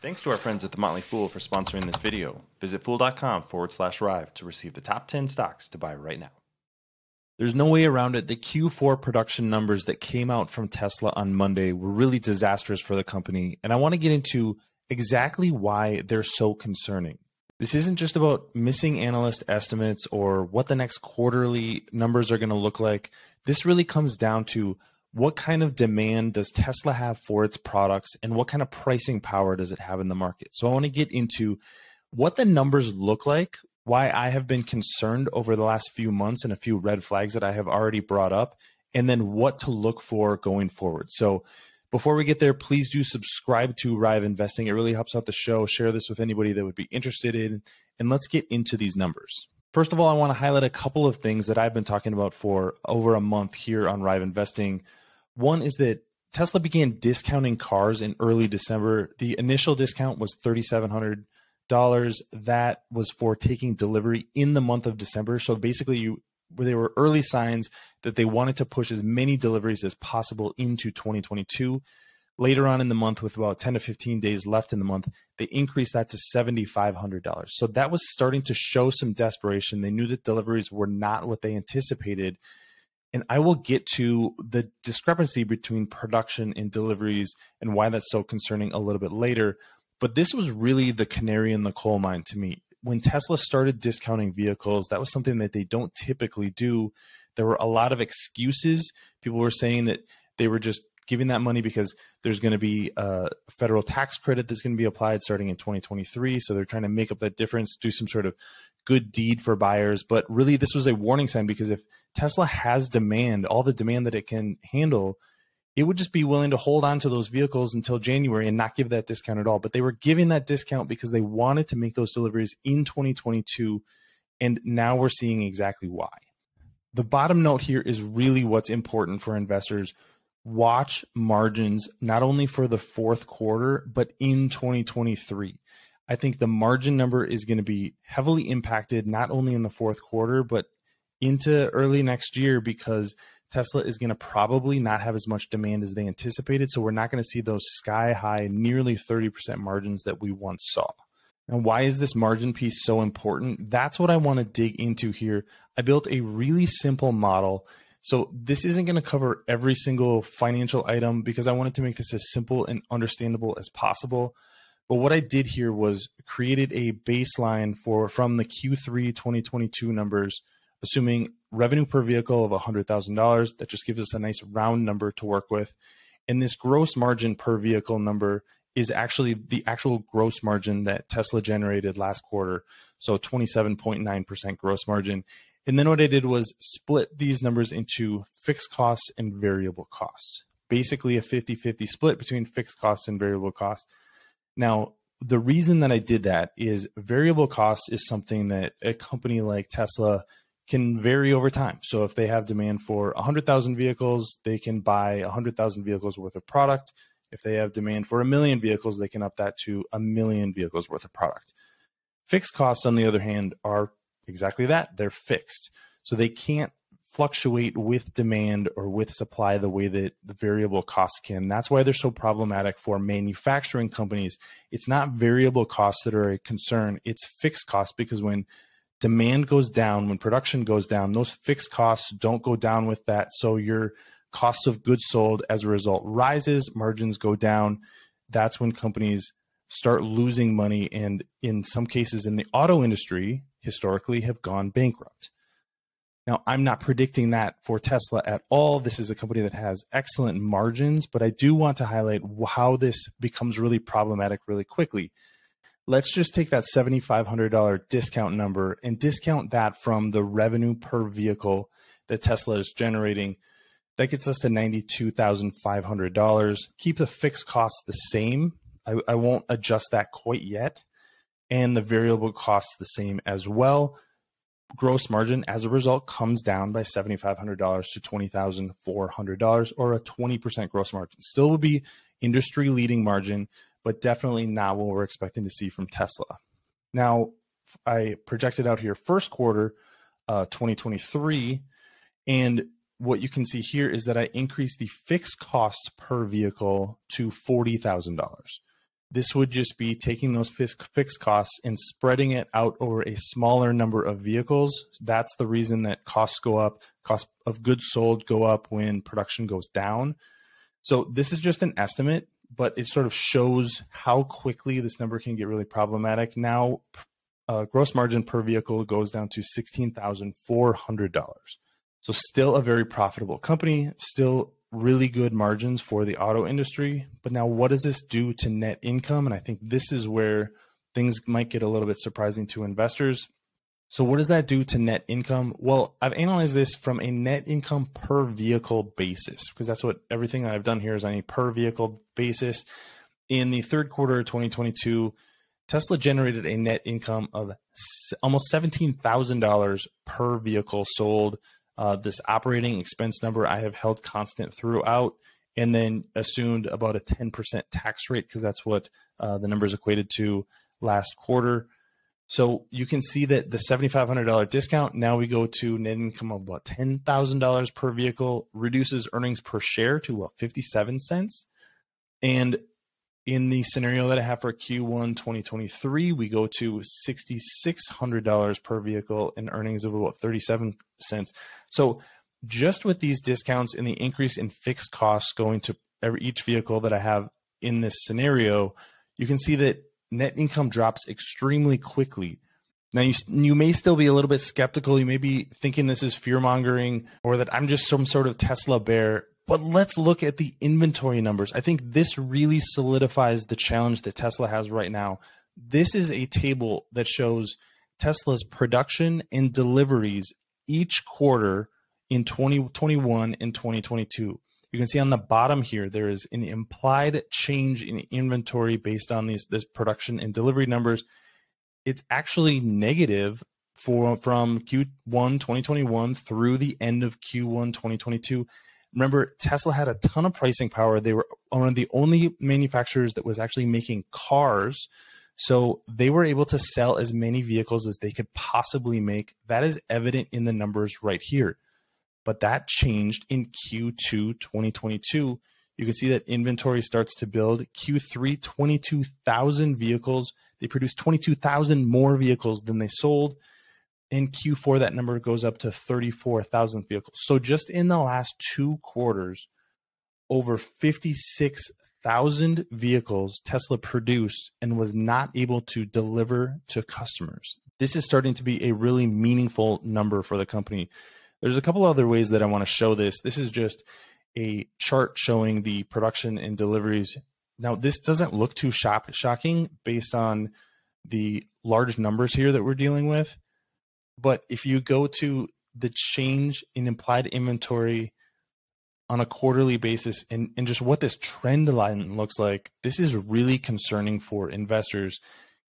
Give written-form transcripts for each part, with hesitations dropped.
Thanks to our friends at The Motley Fool for sponsoring this video. Visit fool.com/Rive to receive the top 10 stocks to buy right now. There's no way around it. The Q4 production numbers that came out from Tesla on Monday were really disastrous for the company, and I want to get into exactly why they're so concerning. This isn't just about missing analyst estimates or what the next quarterly numbers are going to look like. This really comes down to what kind of demand does Tesla have for its products and what kind of pricing power does it have in the market. So I want to get into what the numbers look like, why I have been concerned over the last few months and a few red flags that I have already brought up, and then what to look for going forward. So before we get there, please do subscribe to Rive Investing. It really helps out the show. Share this with anybody that would be interested in, and let's get into these numbers. First of all, I want to highlight a couple of things that I've been talking about for over a month here on Rive Investing. One is that Tesla began discounting cars in early December. The initial discount was $3,700. That was for taking delivery in the month of December. So basically, there were early signs that they wanted to push as many deliveries as possible into 2022. Later on in the month, with about 10 to 15 days left in the month, they increased that to $7,500. So that was starting to show some desperation. They knew that deliveries were not what they anticipated. And I will get to the discrepancy between production and deliveries and why that's so concerning a little bit later. But this was really the canary in the coal mine to me. When Tesla started discounting vehicles, that was something that they don't typically do. There were a lot of excuses. People were saying that they were just giving that money because there's going to be a federal tax credit that's going to be applied starting in 2023. So they're trying to make up that difference, do some sort of good deed for buyers. But really, this was a warning sign, because if Tesla has demand, all the demand that it can handle, it would just be willing to hold on to those vehicles until January and not give that discount at all. But they were giving that discount because they wanted to make those deliveries in 2022. And now we're seeing exactly why. The bottom note here is really what's important for investors. Watch margins, not only for the fourth quarter, but in 2023. I think the margin number is going to be heavily impacted, not only in the fourth quarter, but into early next year, because Tesla is going to probably not have as much demand as they anticipated. So we're not going to see those sky high, nearly 30% margins that we once saw. Now, why is this margin piece so important? That's what I want to dig into here. I built a really simple model. So this isn't going to cover every single financial item because I wanted to make this as simple and understandable as possible. But what I did here was created a baseline from the Q3 2022 numbers, assuming revenue per vehicle of $100,000. That just gives us a nice round number to work with. And this gross margin per vehicle number is actually the actual gross margin that Tesla generated last quarter. So 27.9% gross margin. And then what I did was split these numbers into fixed costs and variable costs. Basically a 50-50 split between fixed costs and variable costs. Now, the reason that I did that is variable costs is something that a company like Tesla can vary over time. So if they have demand for 100,000 vehicles, they can buy 100,000 vehicles worth of product. If they have demand for 1 million vehicles, they can up that to 1 million vehicles worth of product. Fixed costs, on the other hand, are exactly that. They're fixed. So they can't fluctuate with demand or with supply the way that the variable costs can. That's why they're so problematic for manufacturing companies. It's not variable costs that are a concern. It's fixed costs, because when demand goes down, when production goes down, those fixed costs don't go down with that. So your cost of goods sold as a result rises, margins go down. That's when companies start losing money, and in some cases in the auto industry historically have gone bankrupt. Now, I'm not predicting that for Tesla at all. This is a company that has excellent margins, but I do want to highlight how this becomes really problematic really quickly. Let's just take that $7,500 discount number and discount that from the revenue per vehicle that Tesla is generating. That gets us to $92,500. Keep the fixed costs the same. I won't adjust that quite yet. And the variable costs the same as well. Gross margin, as a result, comes down by $7,500 to $20,400, or a 20% gross margin. Still will be industry-leading margin, but definitely not what we're expecting to see from Tesla. Now, I projected out here first quarter 2023, and what you can see here is that I increased the fixed cost per vehicle to $40,000. This would just be taking those fixed costs and spreading it out over a smaller number of vehicles. That's the reason that costs go up, cost of goods sold go up when production goes down. So this is just an estimate, but it sort of shows how quickly this number can get really problematic. Now, gross margin per vehicle goes down to $16,400. So still a very profitable company, still really good margins for the auto industry. But now what does this do to net income? And I think this is where things might get a little bit surprising to investors. So what does that do to net income? Well, I've analyzed this from a net income per vehicle basis, because that's what everything that I've done here is on a per vehicle basis. In the third quarter of 2022, Tesla generated a net income of almost $17,000 per vehicle sold. This operating expense number I have held constant throughout, and then assumed about a 10% tax rate, because that's what the numbers equated to last quarter. So you can see that the $7,500 discount, now we go to net income of about $10,000 per vehicle, reduces earnings per share to about 57 cents. And in the scenario that I have for Q1 2023, we go to $6,600 per vehicle and earnings of about 37 cents. So just with these discounts and the increase in fixed costs going to each vehicle that I have in this scenario, you can see that net income drops extremely quickly. Now, you may still be a little bit skeptical. You may be thinking this is fear-mongering or that I'm just some sort of Tesla bear. But let's look at the inventory numbers. I think this really solidifies the challenge that Tesla has right now. This is a table that shows Tesla's production and deliveries each quarter in 2021 and 2022. You can see on the bottom here, there is an implied change in inventory based on this production and delivery numbers. It's actually negative from Q1 2021 through the end of Q1 2022. Remember, Tesla had a ton of pricing power. They were one of the only manufacturers that was actually making cars. So they were able to sell as many vehicles as they could possibly make. That is evident in the numbers right here. But that changed in Q2 2022. You can see that inventory starts to build. Q3, 22,000 vehicles. They produced 22,000 more vehicles than they sold. In Q4, that number goes up to 34,000 vehicles. So just in the last 2 quarters, over 56,000 vehicles Tesla produced and was not able to deliver to customers. This is starting to be a really meaningful number for the company. There's a couple other ways that I want to show this. This is just a chart showing the production and deliveries. Now, this doesn't look too shocking based on the large numbers here that we're dealing with. But if you go to the change in implied inventory on a quarterly basis and just what this trend line looks like, this is really concerning for investors.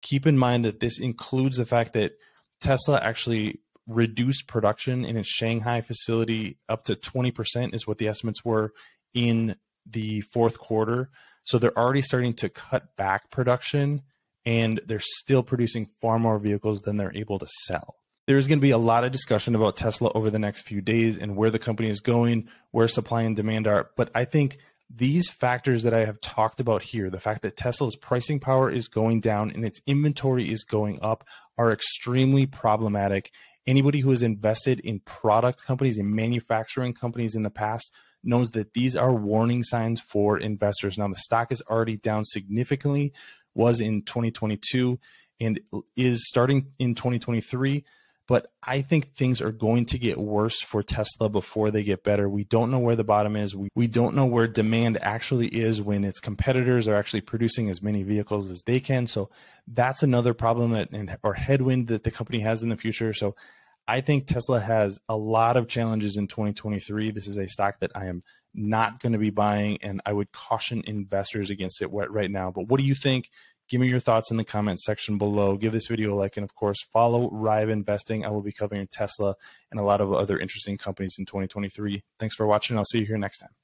Keep in mind that this includes the fact that Tesla actually reduced production in its Shanghai facility up to 20% is what the estimates were in the fourth quarter. So they're already starting to cut back production, and they're still producing far more vehicles than they're able to sell. There's going to be a lot of discussion about Tesla over the next few days and where the company is going, where supply and demand are. But I think these factors that I have talked about here, the fact that Tesla's pricing power is going down and its inventory is going up, are extremely problematic. Anybody who has invested in product companies and manufacturing companies in the past knows that these are warning signs for investors. Now, the stock is already down significantly, was in 2022 and is starting in 2023. But I think things are going to get worse for Tesla before they get better. We don't know where the bottom is. We don't know where demand actually is when its competitors are actually producing as many vehicles as they can. So that's another problem or headwind that the company has in the future. So I think Tesla has a lot of challenges in 2023. This is a stock that I am not going to be buying, and I would caution investors against it right now. But what do you think? Give me your thoughts in the comments section below. Give this video a like, and of course, follow Rive Investing. I will be covering Tesla and a lot of other interesting companies in 2023. Thanks for watching. I'll see you here next time.